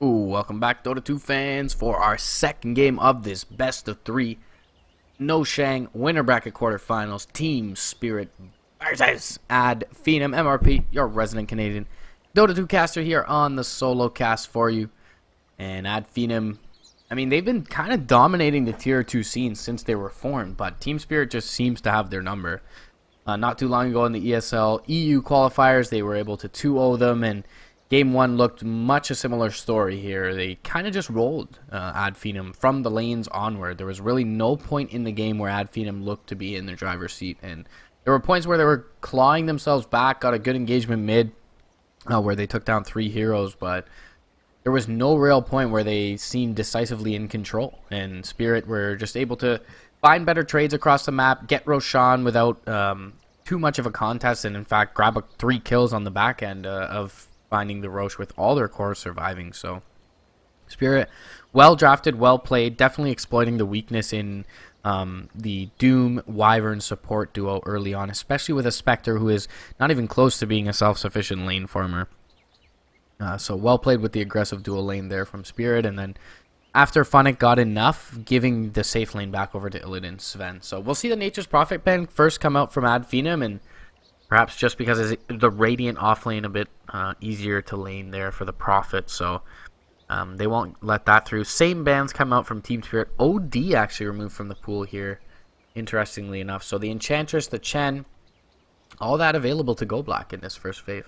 Ooh, welcome back, Dota 2 fans, for our second game of this best of three NoShang winner bracket quarterfinals. Team Spirit versus Finem. MRP, your resident Canadian Dota 2 caster here on the solo cast for you. And Finem, I mean, they've been kind of dominating the tier 2 scene since they were formed, but Team Spirit just seems to have their number. Not too long ago in the ESL EU qualifiers, they were able to 2-0 them, and Game 1 looked much a similar story here. They kind of just rolled Finem from the lanes onward. There was really no point in the game where Finem looked to be in their driver's seat. And there were points where they were clawing themselves back, got a good engagement mid, where they took down 3 heroes. But there was no real point where they seemed decisively in control. And Spirit were just able to find better trades across the map, get Roshan without too much of a contest, and in fact grab 3 kills on the back end of finding the Roche with all their cores surviving. So Spirit, well drafted, well played, definitely exploiting the weakness in the Doom Wyvern support duo early on, especially with a Spectre who is not even close to being a self-sufficient lane farmer. So well played with the aggressive dual lane there from Spirit, and then after Funnick got enough, giving the safe lane back over to Illidan Sven. So we'll see the Nature's Prophet ban first come out from Finem, and perhaps just because the Radiant offlane a bit easier to lane there for the Prophet, so they won't let that through. Same bans come out from Team Spirit. OD actually removed from the pool here, interestingly enough. So the Enchantress, the Chen, all that available to go black in this first phase.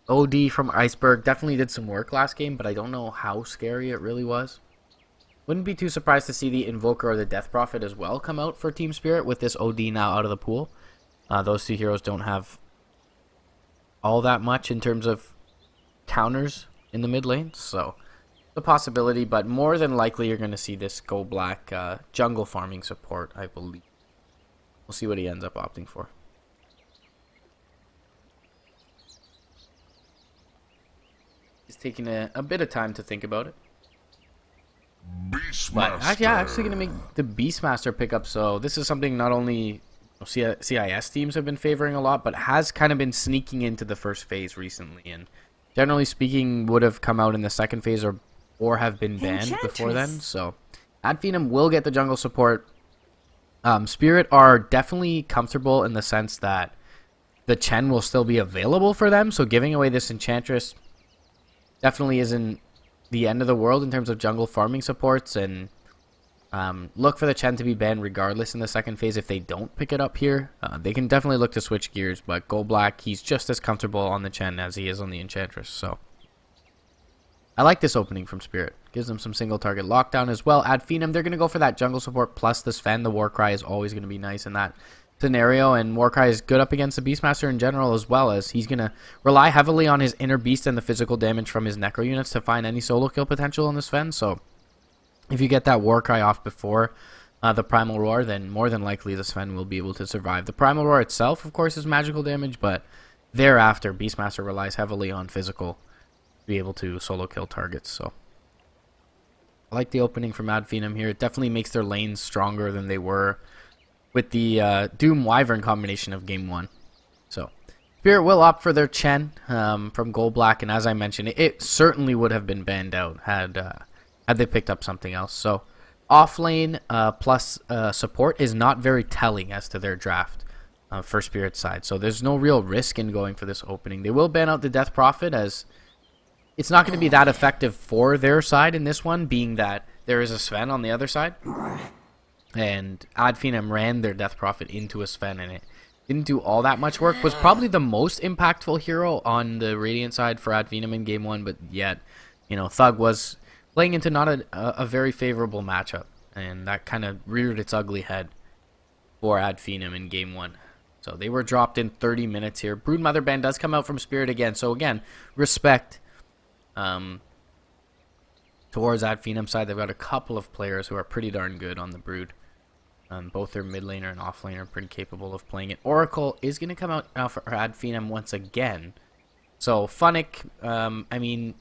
OD from Iceberg definitely did some work last game, but I don't know how scary it really was. Wouldn't be too surprised to see the Invoker or the Death Prophet as well come out for Team Spirit with this OD now out of the pool. Those 2 heroes don't have all that much in terms of counters in the mid lane, so the possibility, but more than likely you're going to see this go black jungle farming support, I believe. We'll see what he ends up opting for. He's taking a bit of time to think about it. But yeah, actually going to make the Beastmaster pickup. So this is something not only CIS teams have been favoring a lot, but has kind of been sneaking into the first phase recently. And generally speaking, would have come out in the second phase or have been banned before then. So Finem will get the jungle support. Spirit are definitely comfortable in the sense that the Chen will still be available for them. So giving away this Enchantress definitely isn't the end of the world in terms of jungle farming supports, and look for the Chen to be banned regardless in the second phase if they don't pick it up here. They can definitely look to switch gears, but go black, he's just as comfortable on the Chen as he is on the Enchantress. So I like this opening from Spirit. Gives them some single target lockdown as well. Finem, they're going to go for that jungle support plus the Sven. The Warcry is always going to be nice in that scenario, and Warcry is good up against the Beastmaster in general, as well as he's going to rely heavily on his inner beast and the physical damage from his Necro units to find any solo kill potential on the Sven. So if you get that Warcry off before the Primal Roar, then more than likely the Sven will be able to survive. The Primal Roar itself, of course, is magical damage, but thereafter Beastmaster relies heavily on physical to be able to solo kill targets. So I like the opening from Finem here. It definitely makes their lanes stronger than they were with the Doom Wyvern combination of Game 1. So Spirit will opt for their Chen from Gold Black, and as I mentioned, it certainly would have been banned out had they picked up something else. So offlane plus support is not very telling as to their draft for Spirit's side. So there's no real risk in going for this opening. They will ban out the Death Prophet, as it's not going to be that effective for their side in this one, being that there is a Sven on the other side. And Finem ran their Death Prophet into a Sven, and it didn't do all that much work. Was probably the most impactful hero on the Radiant side for Finem in Game 1, but yet, you know, Thug was playing into not a very favorable matchup, and that kind of reared its ugly head for Finem in Game 1. So they were dropped in 30 minutes here. Broodmother ban does come out from Spirit again, so again, respect towards Finem side. They've got a couple of players who are pretty darn good on the Brood. Both their mid laner and off laner are pretty capable of playing it. Oracle is going to come out now for Finem once again. So Funnick, I mean,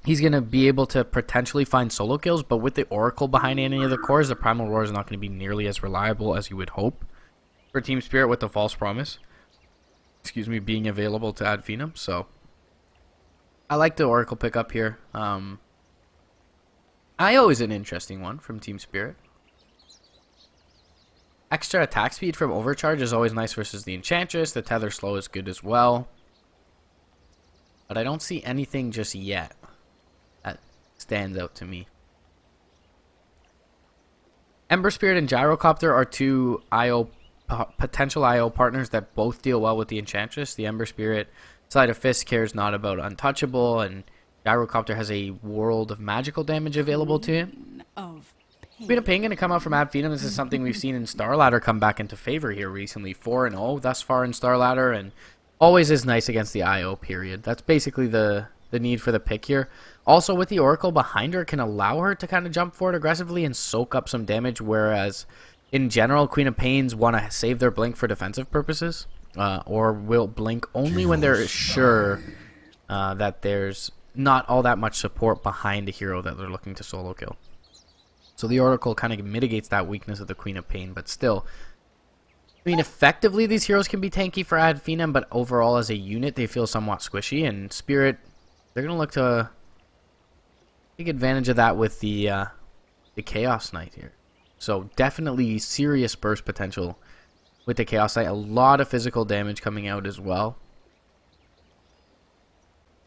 he's going to be able to potentially find solo kills, but with the Oracle behind any of the cores, the Primal Roar is not going to be nearly as reliable as you would hope for Team Spirit with the False Promise, being available to Finem. So I like the Oracle pickup here. IO is an interesting one from Team Spirit. Extra attack speed from Overcharge is always nice versus the Enchantress. The Tether Slow is good as well. But I don't see anything just yet that stands out to me. Ember Spirit and Gyrocopter are two potential IO partners that both deal well with the Enchantress. The Ember Spirit, Sleight of Fist, cares not about Untouchable, and Gyrocopter has a world of magical damage available to him. Queen of Pain going to come out from Finem. This is something we've seen in Star Ladder come back into favor here recently. 4-0 thus far in Star Ladder, and always is nice against the IO period. That's basically the need for the pick here. Also, with the Oracle behind her, can allow her to kind of jump forward aggressively and soak up some damage, whereas in general, Queen of Pains want to save their blink for defensive purposes, or will blink only when they're sure that there's not all that much support behind a hero that they're looking to solo kill. So the Oracle kind of mitigates that weakness of the Queen of Pain, but still, I mean, effectively these heroes can be tanky for Finem, but overall as a unit they feel somewhat squishy, and Spirit, they're going to look to take advantage of that with the Chaos Knight here. So definitely serious burst potential with the Chaos Knight. A lot of physical damage coming out as well.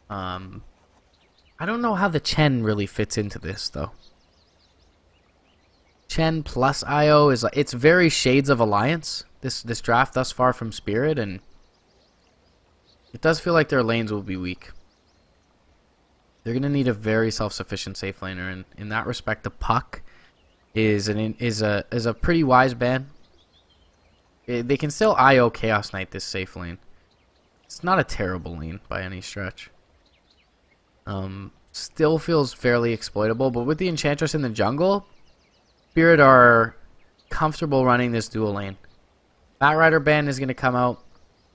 I don't know how the Chen really fits into this though. Chen plus IO is it's very shades of Alliance. This draft thus far from Spirit, and it does feel like their lanes will be weak. They're gonna need a very self-sufficient safe laner, and in that respect, the Puck is a pretty wise ban. They can still IO Chaos Knight this safe lane. It's not a terrible lane by any stretch. Still feels fairly exploitable, but with the Enchantress in the jungle, Spirit are comfortable running this dual lane. Batrider ban is going to come out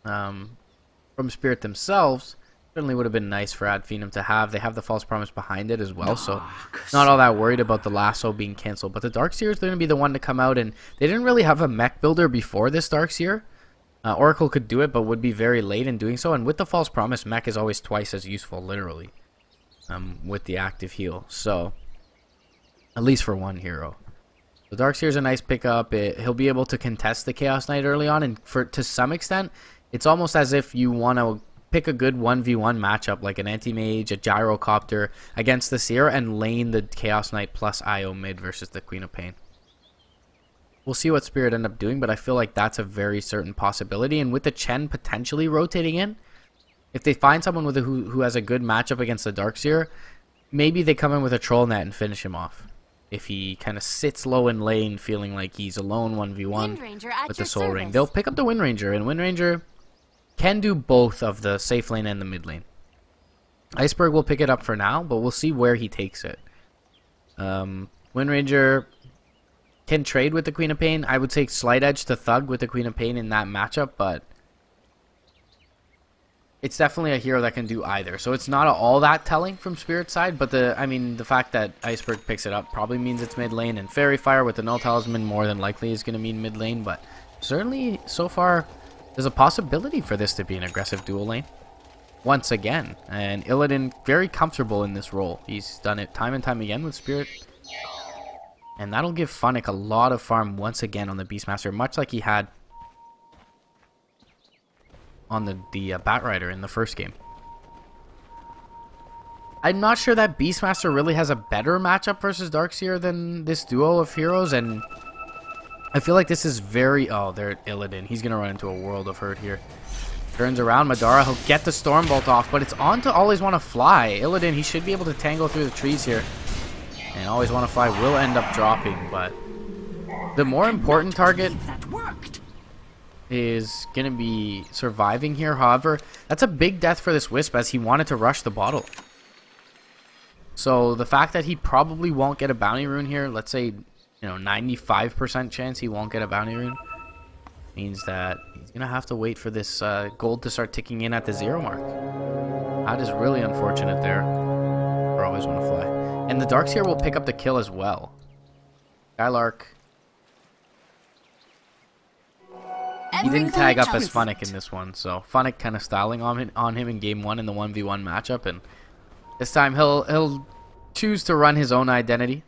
from Spirit themselves. Certainly would have been nice for Finem to have. They have the False Promise behind it as well, so not all that worried about the lasso being cancelled. But the Darkseer is going to be the one to come out, and they didn't really have a mech builder before this Darkseer. Oracle could do it, but would be very late in doing so. And with the False Promise, mech is always twice as useful, literally, with the active heal. So, at least for one hero. The Darkseer is a nice pickup. He'll be able to contest the Chaos Knight early on, and to some extent, it's almost as if you want to pick a good 1v1 matchup, like an Anti-Mage, a Gyrocopter, against the Seer, and lane the Chaos Knight plus IO mid versus the Queen of Pain. We'll see what Spirit end up doing, but I feel like that's a very certain possibility. And with the Chen potentially rotating in, if they find someone with who has a good matchup against the Darkseer, maybe they come in with a Troll Net and finish him off. If he kind of sits low in lane, feeling like he's alone 1v1 with the Soul Ring. They'll pick up the Wind Ranger, and Wind Ranger can do both of the safe lane and the mid lane. Iceberg will pick it up for now, but we'll see where he takes it. Wind Ranger can trade with the Queen of Pain. I would take Slight Edge to Thug with the Queen of Pain in that matchup, but it's definitely a hero that can do either. So it's not all that telling from Spirit's side, but the fact that Iceberg picks it up probably means it's mid lane, and Fairy Fire with the Null Talisman more than likely is going to mean mid lane, but certainly so far there's a possibility for this to be an aggressive dual lane once again. And Illidan very comfortable in this role. He's done it time and time again with Spirit. And that'll give Funnick a lot of farm once again on the Beastmaster, much like he had on the Batrider in the first game. I'm not sure that Beastmaster really has a better matchup versus Darkseer than this duo of heroes, and I feel like this is very... Oh, they're Illidan. He's going to run into a world of hurt here. Turns around, Madara. He'll get the Stormbolt off, but it's on to Always Want to Fly. Illidan, he should be able to tangle through the trees here. And Always Want to Fly will end up dropping, but the more important target is going to be surviving here. However, that's a big death for this Wisp, as he wanted to rush the bottle. So the fact that he probably won't get a bounty rune here, let's say, 95% chance he won't get a bounty rune, means that he's going to have to wait for this gold to start ticking in at the 0 mark. That is really unfortunate there. Or Always Want to Fly. And the Darkseer will pick up the kill as well. Skylark. He didn't tag up as Funnick in this one, so Funnick kind of styling on him in game 1 in the 1v1 matchup, and This time he'll choose to run his own identity.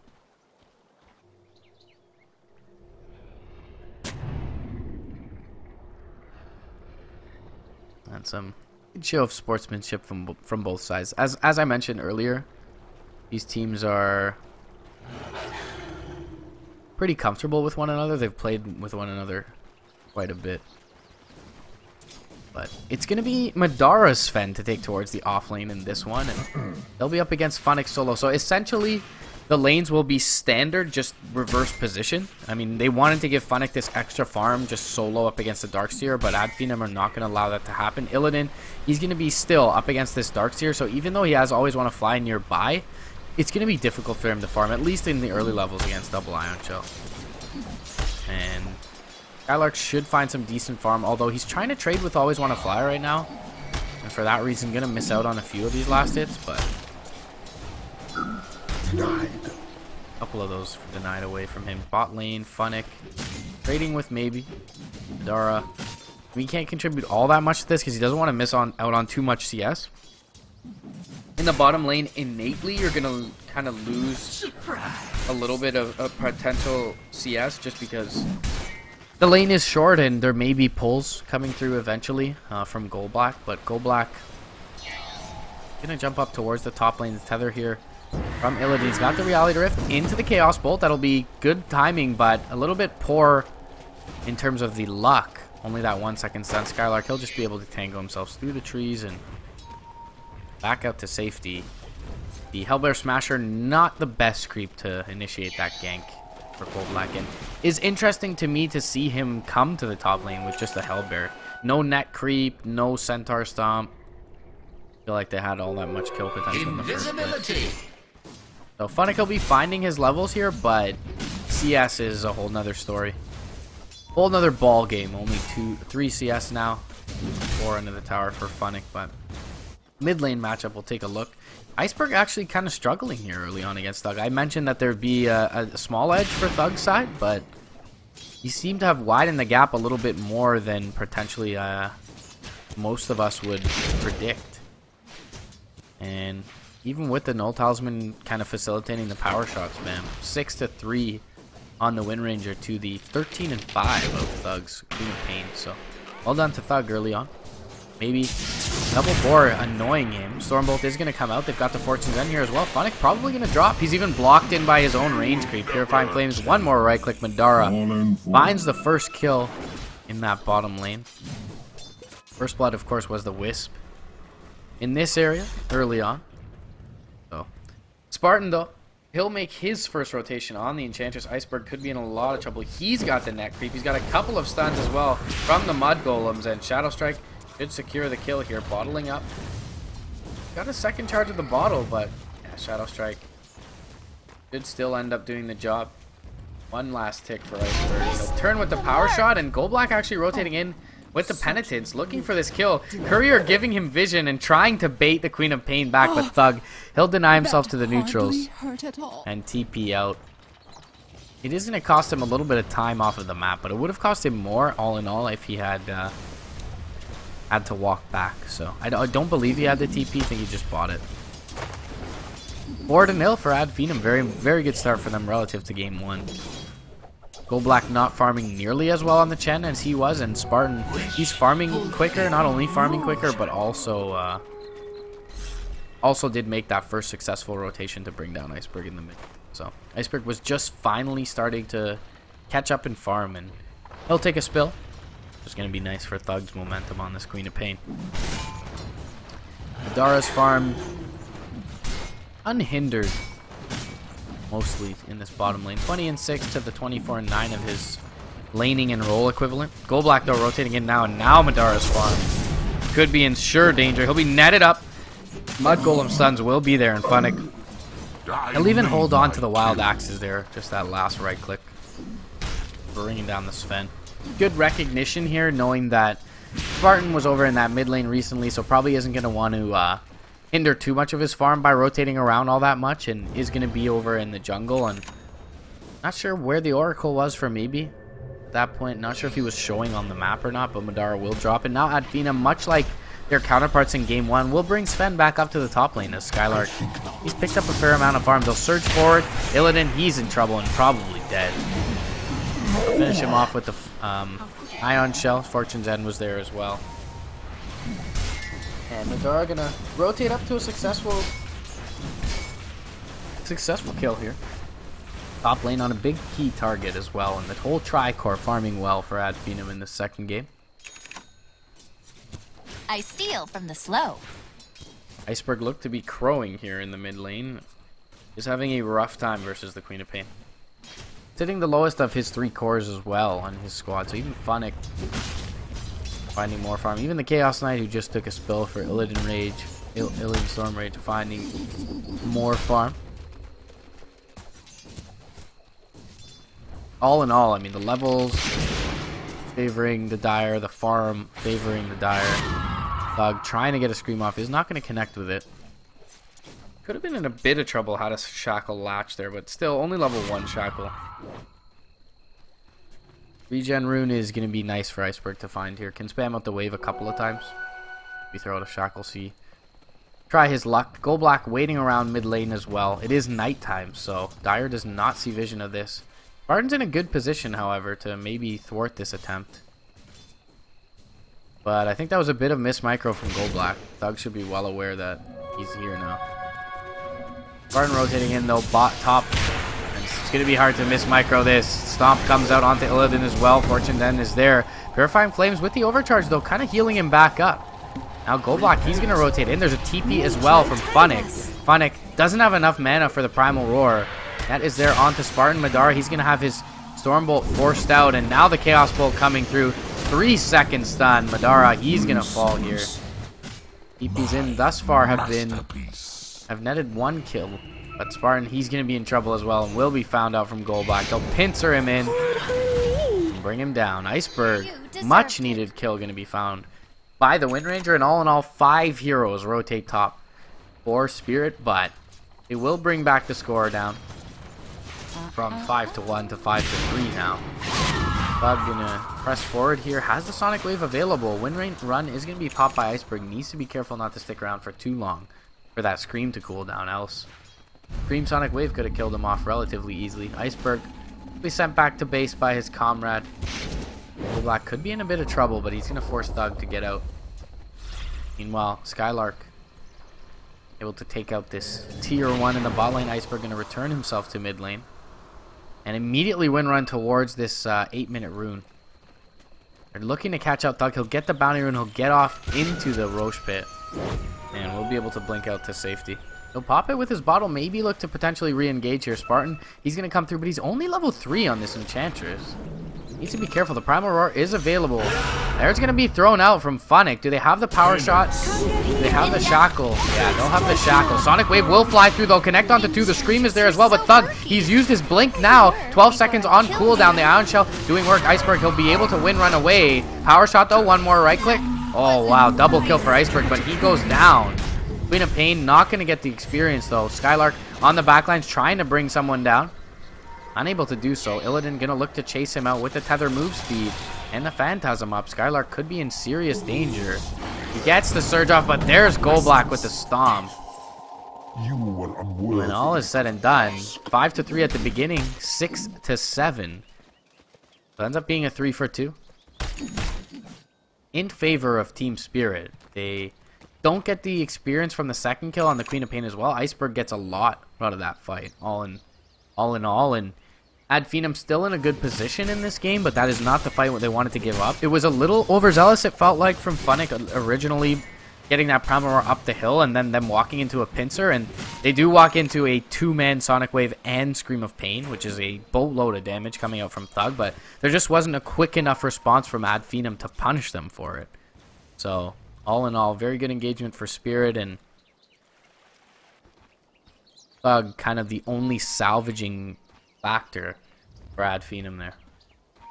And some good show of sportsmanship from both sides. As I mentioned earlier, these teams are pretty comfortable with one another. They've played with one another quite a bit. But it's going to be Mrpdota's Sven to take towards the off lane in this one. And they'll be up against Finem solo. So essentially, the lanes will be standard, just reverse position. I mean, they wanted to give Finem this extra farm, just solo up against the Darkseer, but Finem are not going to allow that to happen. Illidan, he's going to be still up against this Darkseer, so even though he has always want to fly nearby, it's going to be difficult for him to farm, at least in the early levels against double Ion Shell. And Skylark should find some decent farm, although he's trying to trade with always want to fly right now. And for that reason, going to miss out on a few of these last hits, but a couple of those denied away from him. Bot lane, Finem, trading with maybe Mrpdota. We can't contribute all that much to this because he doesn't want to miss out on too much CS. In the bottom lane, innately, you're going to kind of lose a little bit of potential CS just because the lane is short and there may be pulls coming through eventually from Goldblack. But Goldblack going to jump up towards the top lane. Tether here from Illidan. He's got the Reality Rift into the Chaos Bolt. That'll be good timing, but a little bit poor in terms of the luck. Only that 1 second stun. Skylark, he'll just be able to tango himself through the trees and back out to safety. The Hellbear Smasher, not the best creep to initiate that gank for Goldblack. And is interesting to me to see him come to the top lane with just a Hellbear. No net creep, no Centaur Stomp. I feel like they had all that much kill potential in the first place. So Finem will be finding his levels here, but CS is a whole nother story. Whole nother ball game. Only 3 CS now. 4 into the tower for Finem, but mid lane matchup, we'll take a look. Iceberg actually kind of struggling here early on against Thug. I mentioned that there'd be a small edge for Thug's side, but he seemed to have widened the gap a little bit more than potentially most of us would predict. And even with the Null Talisman kind of facilitating the power shots, man, 6-3 on the Wind Ranger to the 13-5 of Thug's Queen of Pain. So well done to Thug early on. Maybe double bore annoying him. Stormbolt is going to come out. They've got the Fortune's End here as well. Finem probably going to drop. He's even blocked in by his own range creep. Purifying Flames. One more right click. Mrpdota finds the first kill in that bottom lane. First blood, of course, was the Wisp in this area early on. So Spartan, though, he'll make his first rotation on the Enchantress. Iceberg could be in a lot of trouble. He's got the net creep. He's got a couple of stuns as well from the Mud Golems, and Shadow Strike should secure the kill here. Bottling up. Got a second charge of the bottle, but yeah, Shadow Strike should still end up doing the job. One last tick for Iceberg. So turn with the power shot, and Goldblack actually rotating in with the Penitence, looking for this kill. Courier giving him vision and trying to bait the Queen of Pain back, but Thug, he'll deny himself to the neutrals and TP out. It is going to cost him a little bit of time off of the map, but it would have cost him more all in all if he had had to walk back. So I don't believe he had the TP. I think he just bought it. 4-0 for Finem. Very good start for them relative to game 1. Goldblack not farming nearly as well on the Chen as he was, and Spartan, he's farming quicker. Not only farming quicker, but also did make that first successful rotation to bring down Iceberg in the mid. So Iceberg was just finally starting to catch up and farm, and he'll take a spill. It's going to be nice for Thug's momentum on this Queen of Pain. Mrpdota's farm unhindered mostly in this bottom lane. 20-6 to the 24-9 of his laning and roll equivalent. Goldblack, though, rotating in now, and now Mrpdota's farm could be in sure danger. He'll be netted up. Mud Golem stuns will be there, and Finem, he'll even hold on to the Wild Axes there. Just that last right click, bringing down the Sven. Good recognition here, knowing that Spartan was over in that mid lane recently, so probably isn't going to want to hinder too much of his farm by rotating around all that much, and is going to be over in the jungle. And not sure where the Oracle was for maybe at that point. Not sure if he was showing on the map or not, but Mrpdota will drop. And now Finem, much like their counterparts in game 1 will bring Sven back up to the top lane as Skylark. He's picked up a fair amount of farms. They'll surge forward. Illidan, he's in trouble and probably dead. They'll finish him off with the Ion Shell. Fortune's End was there as well. And Mrpdota gonna rotate up to a successful kill here. Top lane on a big key target as well, and the whole Tricore farming well for Finem in the second game. I steal from the slow. Iceberg looked to be crowing here in the mid lane. He's having a rough time versus the Queen of Pain. Sitting the lowest of his 3 cores as well on his squad, so even Funnick finding more farm. Even the Chaos Knight who just took a spill for Illidan Rage, Illidan Storm Rage, finding more farm. All in all, I mean, the levels favoring the Dire, the farm favoring the Dire. Thug trying to get a Scream off is not going to connect with it. Could have been in a bit of trouble had a Shackle latch there, but still, only level 1 Shackle. Regen Rune is going to be nice for Iceberg to find here. Can spam out the wave a couple of times. We throw out a Shackle C. Try his luck. Go Black waiting around mid lane as well. It is nighttime, so Dire does not see vision of this. Barton's in a good position, however, to maybe thwart this attempt. But I think that was a bit of miss micro from Go Black. Thug should be well aware that he's here now. Barton rotating in though, bot top. And it's going to be hard to miss micro this. Stomp comes out onto Illidan as well. Fortune Den is there. Purifying Flames with the overcharge though, kind of healing him back up. Now Go Black, he's going to rotate in. There's a TP as well from Funnick. Funnick doesn't have enough mana for the Primal Roar. That is there onto Spartan. Madara, he's going to have his Stormbolt forced out. And now the Chaos Bolt coming through. 3-second stun. Madara, he's going to fall here. TP's in thus far have netted 1 kill. But Spartan, he's going to be in trouble as well and will be found out from Gold Black. They'll pincer him in and bring him down. Iceberg, much needed kill going to be found by the Wind Ranger. And all in all, 5 heroes rotate top for Spirit, but it will bring back the score down from 5-1 to 5-3 now. Bug gonna press forward here. Has the Sonic Wave available. Wind Rain Run is gonna be popped by Iceberg. Needs to be careful not to stick around for too long for that Scream to cool down. Else, Scream Sonic Wave could have killed him off relatively easily. Iceberg will be sent back to base by his comrade. Blue Black could be in a bit of trouble, but he's gonna force Thug to get out. Meanwhile, Skylark able to take out this tier 1 in the bot lane. Iceberg gonna return himself to mid lane and immediately Wind Run towards this 8-minute rune. They're looking to catch out Thug. He'll get the bounty rune. He'll get off into the Roche pit. And we'll be able to blink out to safety. He'll pop it with his bottle. Maybe look to potentially re-engage here. Spartan, he's going to come through, but he's only level 3 on this Enchantress. Needs to be careful. The Primal Roar is available. There's going to be thrown out from Funnick. Do they have the power shot? Do they have the Shackle? Yeah, they'll have the Shackle. Sonic Wave will fly through. They'll connect onto 2. The Scream is there as well, but Thug, he's used his Blink now. 12 seconds on cooldown. The Ion Shell doing work. Iceberg, he'll be able to Wind Run away. Power shot though. One more right click. Oh, wow. Double kill for Iceberg, but he goes down. Queen of Pain not going to get the experience though. Skylark on the backlines trying to bring someone down. Unable to do so. Illidan gonna look to chase him out with the tether move speed and the Phantasm up. Skylark could be in serious danger. He gets the surge off, but there's Gold Black with the stomp. When all is said and done, 5-3 at the beginning, 6-7. So it ends up being a 3-for-2 in favor of Team Spirit. They don't get the experience from the second kill on the Queen of Pain as well. Iceberg gets a lot out of that fight, all in all, and Finem still in a good position in this game, but that is not the fight what they wanted to give up. It was a little overzealous, it felt like, from Funnick originally getting that Primal Roar up the hill and then them walking into a pincer, and they do walk into a 2-man Sonic Wave and Scream of Pain, which is a boatload of damage coming out from Thug, but there just wasn't a quick enough response from Finem to punish them for it. So, all in all, very good engagement for Spirit, and Thug kind of the only salvaging factor for Finem there.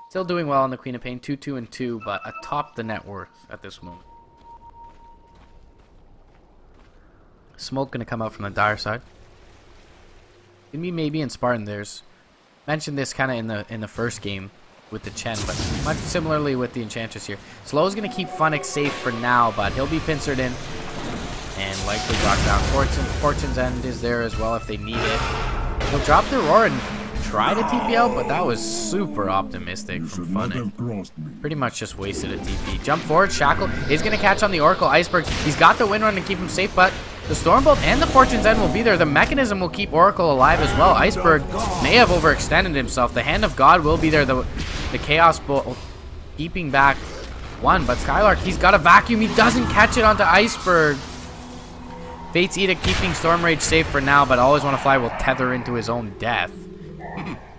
Still doing well on the Queen of Pain, 2-2-2, but atop the net worth at this moment. Smoke gonna come out from the Dire side. Gonna be maybe in Spartan. There's mentioned this kind of in the first game. with the Chen, but much similarly with the Enchantress here. Slow's going to keep Funix safe for now, but he'll be pincered in and likely brought down. Fortune's End is there as well if they need it. He'll drop the Roar and try to TP out, but that was super optimistic from Funix. Pretty much just wasted a TP. Jump forward, Shackle is going to catch on the Oracle. Iceberg, he's got the Wind Run to keep him safe, but the Stormbolt and the Fortune's End will be there. The Mechanism will keep Oracle alive as well. Iceberg may have overextended himself. The Hand of God will be there. The Chaos Bolt keeping back one, but Skylark, he's got a Vacuum. He doesn't catch it onto Iceberg. Fate's Edict keeping Storm Rage safe for now, but Always Wanna Fly will tether into his own death.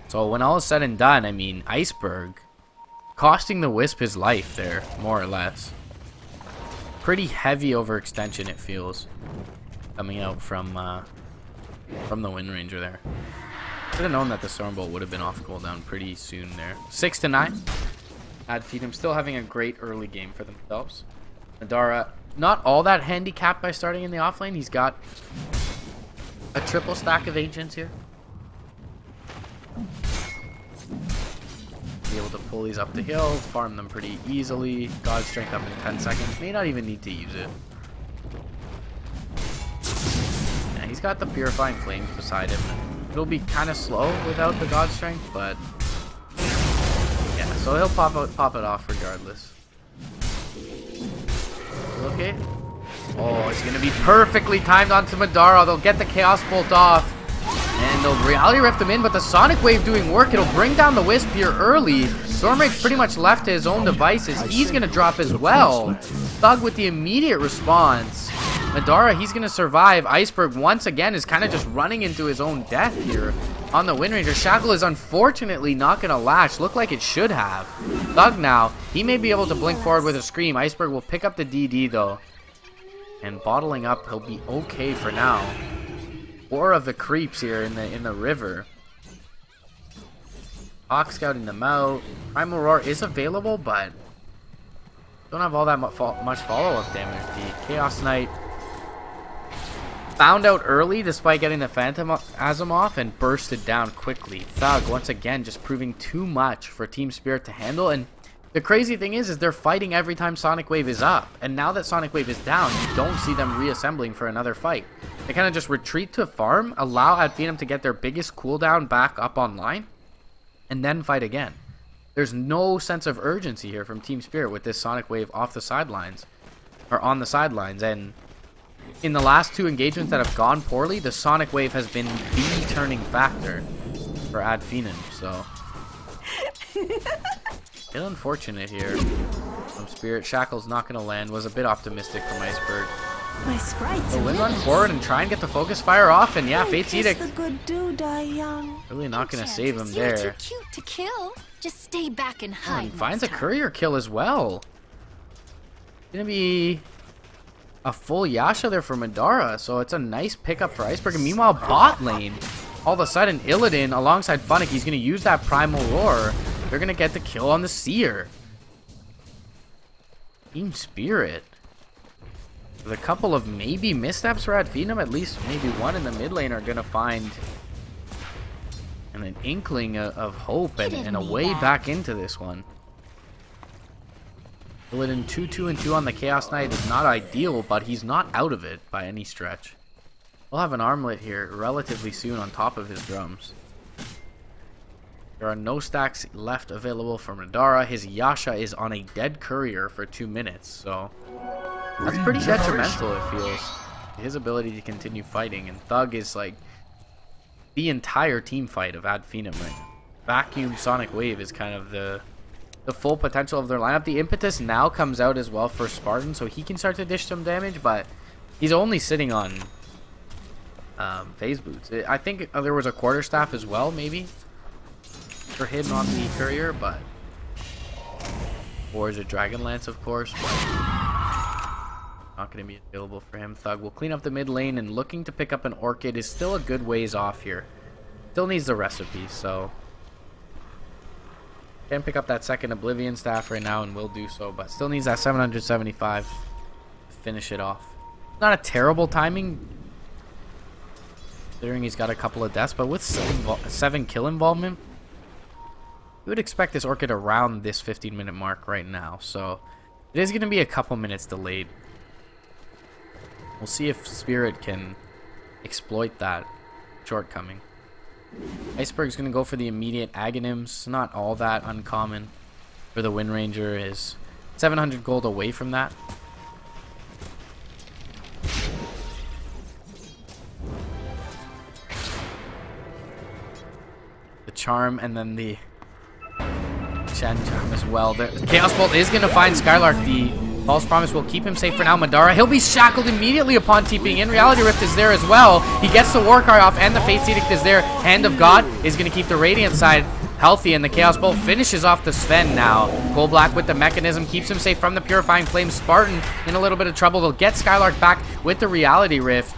So when all is said and done, I mean, Iceberg costing the Wisp his life there, more or less. Pretty heavy overextension, it feels, coming out from the Wind Ranger there. Should have known that the Stormbolt would have been off cooldown pretty soon there. 6-9. Finem still having a great early game for themselves. Madara, not all that handicapped by starting in the offlane. He's got a triple stack of Ancients here. Be able to pull these up the hill, farm them pretty easily. God Strength up in 10 seconds. May not even need to use it. Yeah, he's got the Purifying Flames beside him. It'll be kind of slow without the God Strength, but yeah, so he'll pop it off regardless. Okay. Oh, it's gonna be perfectly timed onto Madara. They'll get the Chaos Bolt off, and they'll Reality Rift him in, but the Sonic Wave doing work. It'll bring down the Wisp here early. Stormrage pretty much left to his own devices. He's gonna drop as well. Thug with the immediate response. Madara, he's gonna survive. Iceberg once again is kind of just running into his own death here on the Wind Ranger. Shackle is unfortunately not gonna latch. Looked like it should have. Thug now, he may be able to blink forward with a Scream. Iceberg will pick up the DD though, and bottling up, he'll be okay for now. 4 of the creeps here in the river. Hawk scouting them out. Primal Roar is available, but don't have all that much follow-up damage. The Chaos Knight found out early despite getting the Phantasm off and bursted down quickly. Thug once again just proving too much for Team Spirit to handle, and the crazy thing is they're fighting every time Sonic Wave is up, and now that Sonic Wave is down, you don't see them reassembling for another fight. They kind of just retreat to farm, allow Finem to get their biggest cooldown back up online, and then fight again. There's no sense of urgency here from Team Spirit with this Sonic Wave off the sidelines, or on the sidelines, and in the last 2 engagements that have gone poorly, the Sonic Wave has been the turning factor for Finem, so bit unfortunate here from Spirit. Shackle's not going to land. Was a bit optimistic from Iceberg. My sprites So we'll run forward and try and get the focus fire off, and yeah, Fate's Edict the good do die young. really not going to save him You're too there. cute to kill. Just stay back and Oh, hide. and finds a next time. courier kill as well. Gonna be a full Yasha there for Madara, so it's a nice pickup for Iceberg. And meanwhile, bot lane, all of a sudden, Illidan alongside Funnick, he's gonna use that Primal Roar. They're gonna get the kill on the Seer. Team Spirit. With a couple of maybe missteps for Finem, at least maybe one in the mid lane, are gonna find an inkling of hope and a way back into this one. Illidan 2-2-2 on the Chaos Knight is not ideal, but he's not out of it by any stretch. We'll have an armlet here relatively soon on top of his drums. There are no stacks left available for Madara. His Yasha is on a dead courier for 2 minutes, so that's pretty detrimental, it feels. His ability to continue fighting, and Thug is like the entire team fight of Finem. Like, Vacuum Sonic Wave is kind of the full potential of their lineup. The Impetus now comes out as well for Spartan, so he can start to dish some damage, but he's only sitting on phase boots. I think there was a quarterstaff as well, maybe, for hidden on the courier, but or is it Dragonlance, of course, but not going to be available for him. Thug will clean up the mid lane, and looking to pick up an Orchid is still a good ways off here. Still needs the recipe, so can pick up that second Oblivion staff right now and will do so, but still needs that 775 to finish it off. Not a terrible timing, considering he's got a couple of deaths, but with 7 kill involvement, We would expect this Orchid around this 15-minute mark right now, so it is going to be a couple minutes delayed. We'll see if Spirit can exploit that shortcoming. Iceberg's going to go for the immediate Aghanims. Not all that uncommon for the Wind Ranger. Is 700 gold away from that. The Charm and then the Shan Charm as well. The Chaos Bolt is going to find Skylark. The False Promise will keep him safe for now. Madara, he'll be shackled immediately upon TPing in. Reality Rift is there as well. He gets the War Cry off, and the Fate's Edict is there. Hand of God is going to keep the Radiant side healthy, and the Chaos Bolt finishes off the Sven now. Gold Black with the mechanism keeps him safe from the Purifying Flame. Spartan in a little bit of trouble. They'll get Skylark back with the Reality Rift,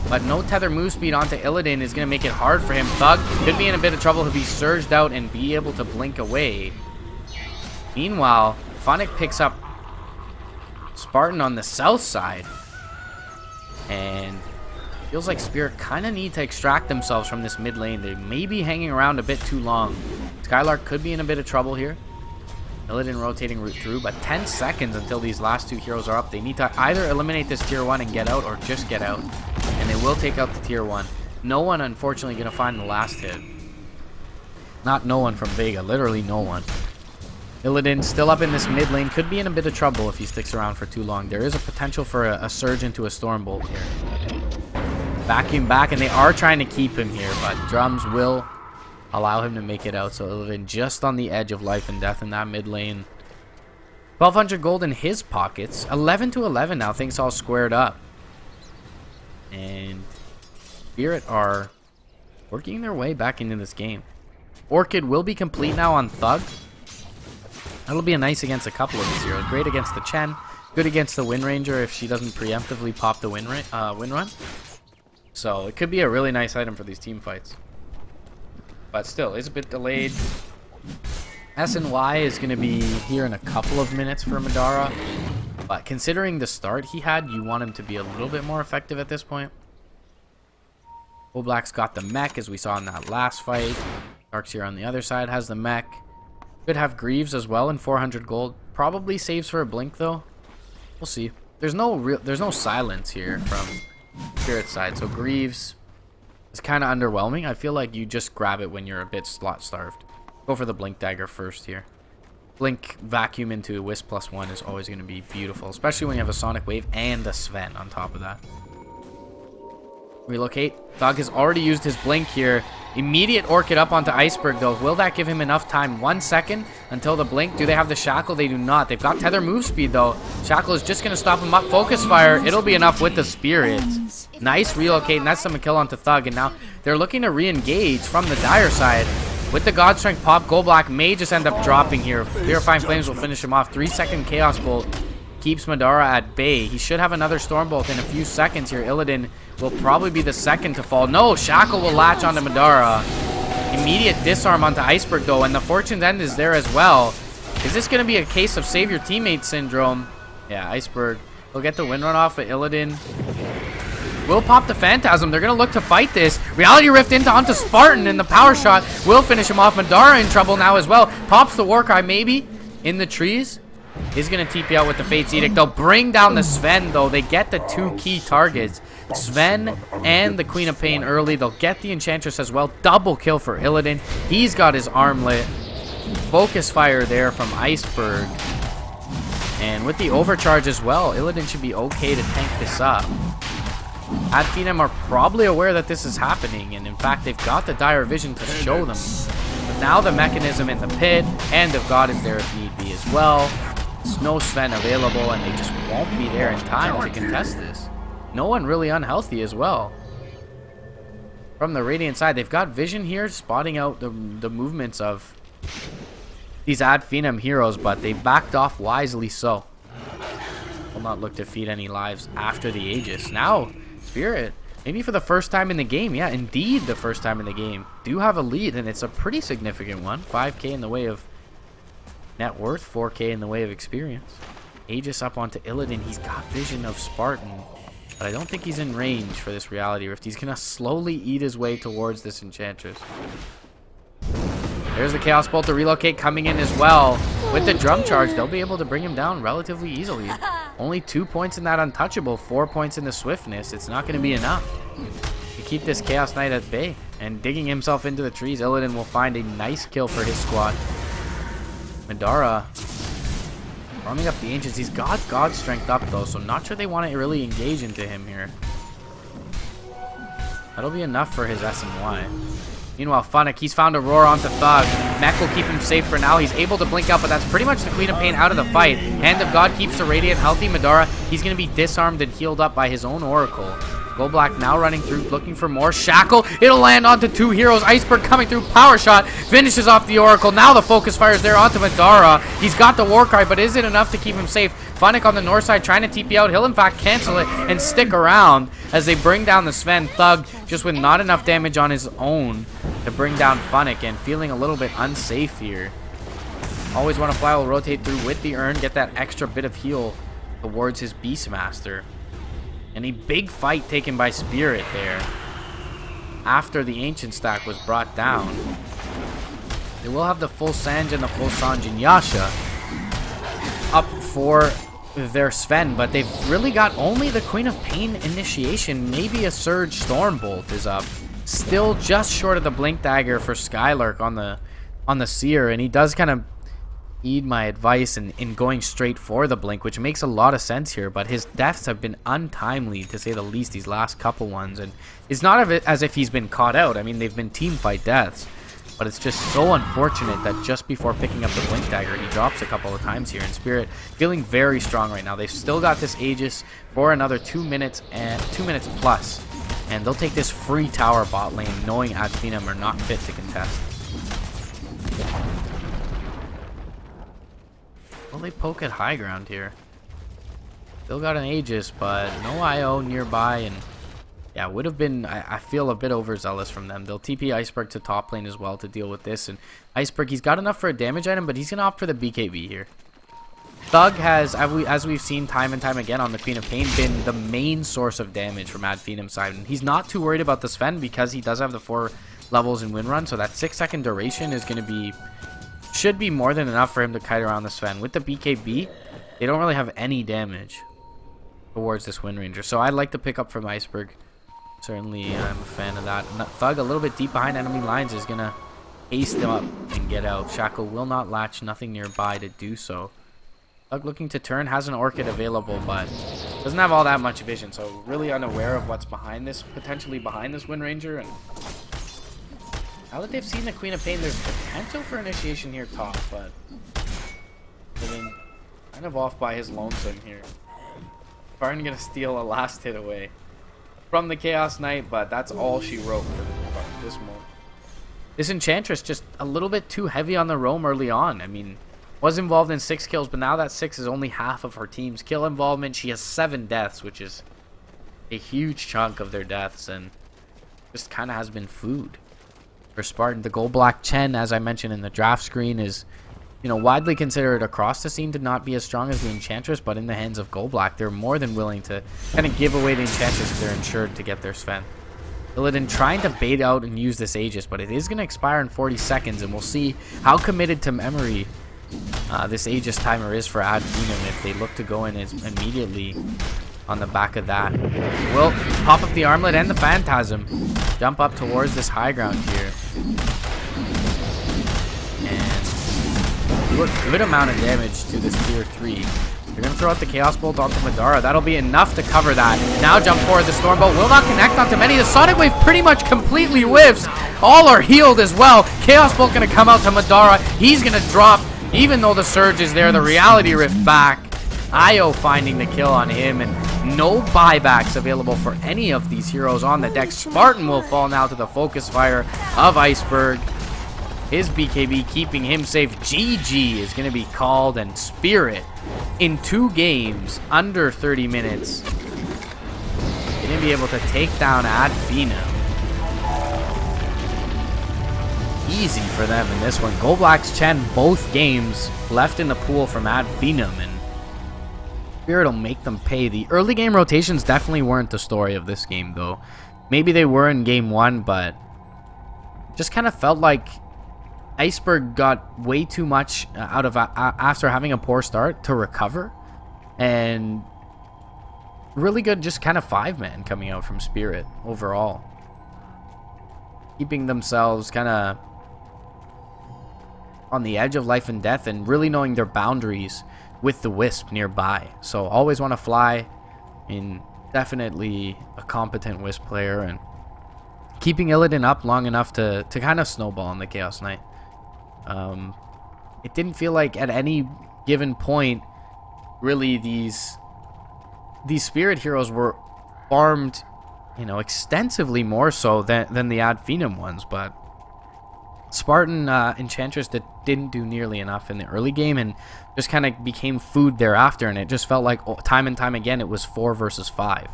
but no tether move speed onto Illidan is going to make it hard for him. Thug could be in a bit of trouble if he surged out and be able to blink away. Meanwhile, Phonic picks up Spartan on the south side, and feels like Spirit kind of need to extract themselves from this mid lane. They may be hanging around a bit too long. Skylark could be in a bit of trouble here. Illidan rotating route through, but 10 seconds until these last two heroes are up. They need to either eliminate this tier 1 and get out, or just get out, and they will take out the tier 1. No one, unfortunately, going to find the last hit. Not no one from Vega, literally no one. Illidan still up in this mid lane, could be in a bit of trouble if he sticks around for too long. There is a potential for a surge into a Stormbolt here. Vacuum back, and they are trying to keep him here, but Drums will allow him to make it out. So Illidan just on the edge of life and death in that mid lane. 1,200 gold in his pockets. 11 to 11 now, things all squared up. And Spirit are working their way back into this game. Orchid will be complete now on Thug. That'll be a nice against a couple of these heroes. Great against the Chen. Good against the Wind Ranger if she doesn't preemptively pop the win run. So it could be a really nice item for these team fights. But still, is a bit delayed. SNY is going to be here in a couple of minutes for Madara. But considering the start he had, you want him to be a little bit more effective at this point. Black's got the mech, as we saw in that last fight. Darkseer on the other side has the mech. Could have Greaves as well in 400 gold. Probably saves for a blink though. We'll see. There's no silence here from Spirit's side, so Greaves is kind of underwhelming. I feel like you just grab it when you're a bit slot starved. Go for the blink dagger first here. Blink vacuum into Wisp +1 is always going to be beautiful, especially when you have a Sonic Wave and a Sven on top of that. Relocate. Thug has already used his blink here. Immediate Orchid up onto Iceberg though. Will that give him enough time? 1 second until the blink. Do they have the Shackle? They do not. They've got Tether move speed though. Shackle is just going to stop him up. Focus Fire. It'll be enough with the Spirit. Nice relocate, and that's the kill onto Thug. And now they're looking to re-engage from the Dire side. With the God Strength pop, Gold Black may just end up dropping here. Purifying Flames will finish him off. 3-second Chaos Bolt keeps Madara at bay. He should have another Stormbolt in a few seconds here. Illidan will probably be the second to fall. No, Shackle will latch onto Madara. Immediate disarm onto Iceberg though, and the Fortune's End is there as well. Is this going to be a case of save your teammate syndrome? Yeah, Iceberg will get the win run off, but Illidan will pop the Phantasm. They're going to look to fight this. Reality Rift onto Spartan, and the Power Shot will finish him off. Madara in trouble now as well. Pops the War Cry maybe in the trees. Is going to TP out with the Fate's Edict. They'll bring down the Sven though. They get the two key targets, Sven and the Queen of Pain early. They'll get the Enchantress as well. Double kill for Illidan. He's got his armlet. Focus Fire there from Iceberg. And with the overcharge as well, Illidan should be okay to tank this up. Finem are probably aware that this is happening, and in fact they've got the Dire Vision to show them. But now the mechanism in the pit, Hand of God is there if need be as well. There's no Sven available, and they just won't be there in time to contest this. No one really unhealthy as well. From the Radiant side, they've got Vision here, spotting out the movements of these Finem heroes, but they backed off wisely so. Will not look to feed any lives after the Aegis. Now, Spirit, maybe for the first time in the game, yeah, indeed the first time in the game, do have a lead, and it's a pretty significant one. 5k in the way of net worth, 4k in the way of experience. Aegis up onto Illidan. He's got Vision of Spartan, but I don't think he's in range for this Reality Rift. He's going to slowly eat his way towards this Enchantress. There's the Chaos Bolt to relocate coming in as well. With the drum charge, they'll be able to bring him down relatively easily. Only 2 points in that untouchable, 4 points in the swiftness. It's not going to be enough to keep this Chaos Knight at bay. And digging himself into the trees, Illidan will find a nice kill for his squad. Madara farming up the Ancients. He's got God Strength up though, so not sure they want to really engage into him here. That'll be enough for his S and Y. Meanwhile, Funnick, he's found Aurora onto Thug. Mech will keep him safe for now. He's able to blink out, but that's pretty much the Queen of Pain out of the fight. Hand of God keeps the Radiant healthy. Madara, he's going to be disarmed and healed up by his own Oracle. Goldblack now running through, looking for more. Shackle, it'll land onto 2 heroes. Iceberg coming through, power shot, finishes off the Oracle. Now the focus fire is there onto Madara. He's got the Warcry, but is it enough to keep him safe? Funnick on the north side trying to TP out. He'll in fact cancel it and stick around as they bring down the Sven. Thug just with not enough damage on his own to bring down Funnick and feeling a little bit unsafe here. Always want to fly, will rotate through with the urn, get that extra bit of heal towards his Beastmaster. And a big fight taken by Spirit there after the Ancient stack was brought down. They will have the full Sanj and the full Sanjin Yasha up for their Sven, but they've really got only the Queen of Pain initiation. Maybe a Surge Stormbolt is up. Still just short of the Blink Dagger for Skylark on the Seer, and he does kind of heed my advice in going straight for the Blink, which makes a lot of sense here, but his deaths have been untimely, to say the least, these last couple ones, and it's not as if he's been caught out. I mean, they've been team fight deaths, but it's just so unfortunate that just before picking up the Blink Dagger, he drops a couple of times here, and Spirit feeling very strong right now. They've still got this Aegis for another 2 minutes and 2 minutes plus, and they'll take this free tower bot lane knowing Finem are not fit to contest. Will they poke at high ground here? Still got an Aegis, but no IO nearby, and yeah, would have been, I feel, a bit overzealous from them. They'll TP Iceberg to top lane as well to deal with this, and Iceberg, he's got enough for a damage item, but he's going to opt for the BKB here. Thug has, as we've seen time and time again on the Queen of Pain, been the main source of damage from Finem's side, and he's not too worried about the Sven because he does have the 4 levels in win run, so that 6-second duration is going to be, should be more than enough for him to kite around the Sven. With the BKB, they don't really have any damage towards this Wind Ranger, so I'd like to pick up from Iceberg. Certainly, I'm a fan of that. Thug, a little bit deep behind enemy lines, is going to haste them up and get out. Shackle will not latch, nothing nearby to do so. Thug looking to turn, has an Orchid available, but doesn't have all that much vision, so really unaware of what's behind this, potentially behind this Wind Ranger. And now that they've seen the Queen of Pain, there's potential for initiation here top, but getting kind of off by his lonesome here. Barn gonna steal a last hit away from the Chaos Knight, but that's all she wrote for this moment. This Enchantress just a little bit too heavy on the roam early on. I mean, was involved in 6 kills, but now that 6 is only half of her team's kill involvement. She has 7 deaths, which is a huge chunk of their deaths, and just kind of has been food for Spartan. The Gold Black Chen, as I mentioned in the draft screen, is, you know, widely considered across the scene to not be as strong as the Enchantress, but in the hands of Gold Black, they're more than willing to kind of give away the Enchantress if they're insured to get their Sven. Illidan trying to bait out and use this Aegis, but it is going to expire in 40 seconds, and we'll see how committed to memory this Aegis timer is for Finem if they look to go in immediately on the back of that. Will pop up the Armlet and the Phantasm. Jump up towards this high ground here. And do a good amount of damage to this tier 3. They're going to throw out the Chaos Bolt onto Madara. That'll be enough to cover that. Now jump forward. The Stormbolt will not connect onto many. The Sonic Wave pretty much completely whiffs. All are healed as well. Chaos Bolt going to come out to Madara. He's going to drop, even though the Surge is there. The Reality Rift back. Io finding the kill on him, and no buybacks available for any of these heroes on the deck. Spartan will fall now to the focus fire of Iceberg. His BKB keeping him safe. GG is going to be called, and Spirit in 2 games under 30 minutes going to be able to take down Finem. Easy for them in this one. Gold Black's Chen both games left in the pool from Finem, and Spirit will make them pay. The early game rotations definitely weren't the story of this game, though. Maybe they were in game 1, but just kind of felt like Iceberg got way too much out of after having a poor start to recover, and really good just kind of 5-man coming out from Spirit overall, keeping themselves kind of on the edge of life and death and really knowing their boundaries with the Wisp nearby. So always want to fly. Definitely a competent Wisp player, and keeping Illidan up long enough to kind of snowball in the Chaos Knight. It didn't feel like at any given point really these Spirit heroes were farmed, you know, extensively more so than the Ad Finem ones, but Spartan Enchantress didn't do nearly enough in the early game and just kind of became food thereafter, and it just felt like time and time again it was 4 versus 5.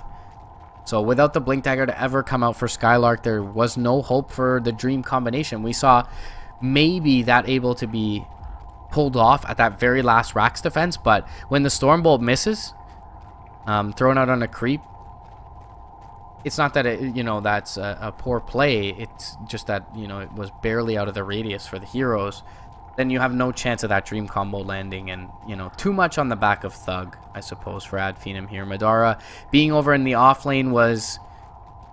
So without the Blink Dagger to ever come out for Skylark, there was no hope for the Dream combination. We saw maybe that able to be pulled off at that very last Rax defense, but when the Stormbolt misses, thrown out on a creep, it's not that it, you know, that's a poor play. It's just that, you know, it was barely out of the radius for the heroes. Then you have no chance of that Dream combo landing, and, you know, too much on the back of Thug, I suppose, for Ad Finem here. Madara being over in the off lane was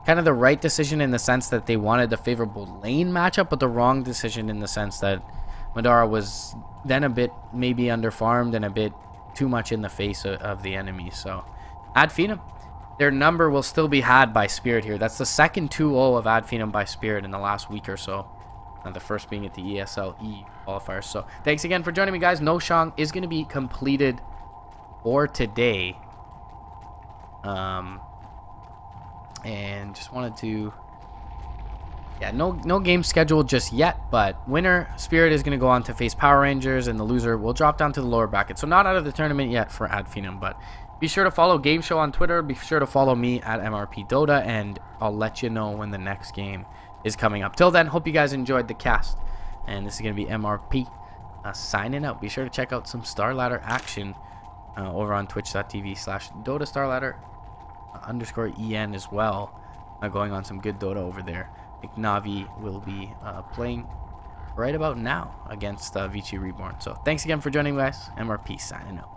kind of the right decision in the sense that they wanted a favorable lane matchup, but the wrong decision in the sense that Madara was then a bit maybe underfarmed and a bit too much in the face of the enemy. So Ad Finem, their number will still be had by Spirit here. That's the second 2-0 of Ad Finem by Spirit in the last week or so. And the first being at the ESLE qualifiers. So thanks again for joining me, guys. NoShang is going to be completed for today. And just wanted to... Yeah, no game scheduled just yet, but winner, Spirit, is going to go on to face Power Rangers, and the loser will drop down to the lower bracket. So not out of the tournament yet for Ad Finem, but be sure to follow Game Show on Twitter. Be sure to follow me at Mrpdota, and I'll let you know when the next game is coming up. Till then, hope you guys enjoyed the cast, and this is going to be MRP signing out. Be sure to check out some Star Ladder action over on twitch.tv/Dota Starladder _EN as well. Going on some good Dota over there. I think Navi will be playing right about now against Vici Reborn. So thanks again for joining, guys. MRP signing out.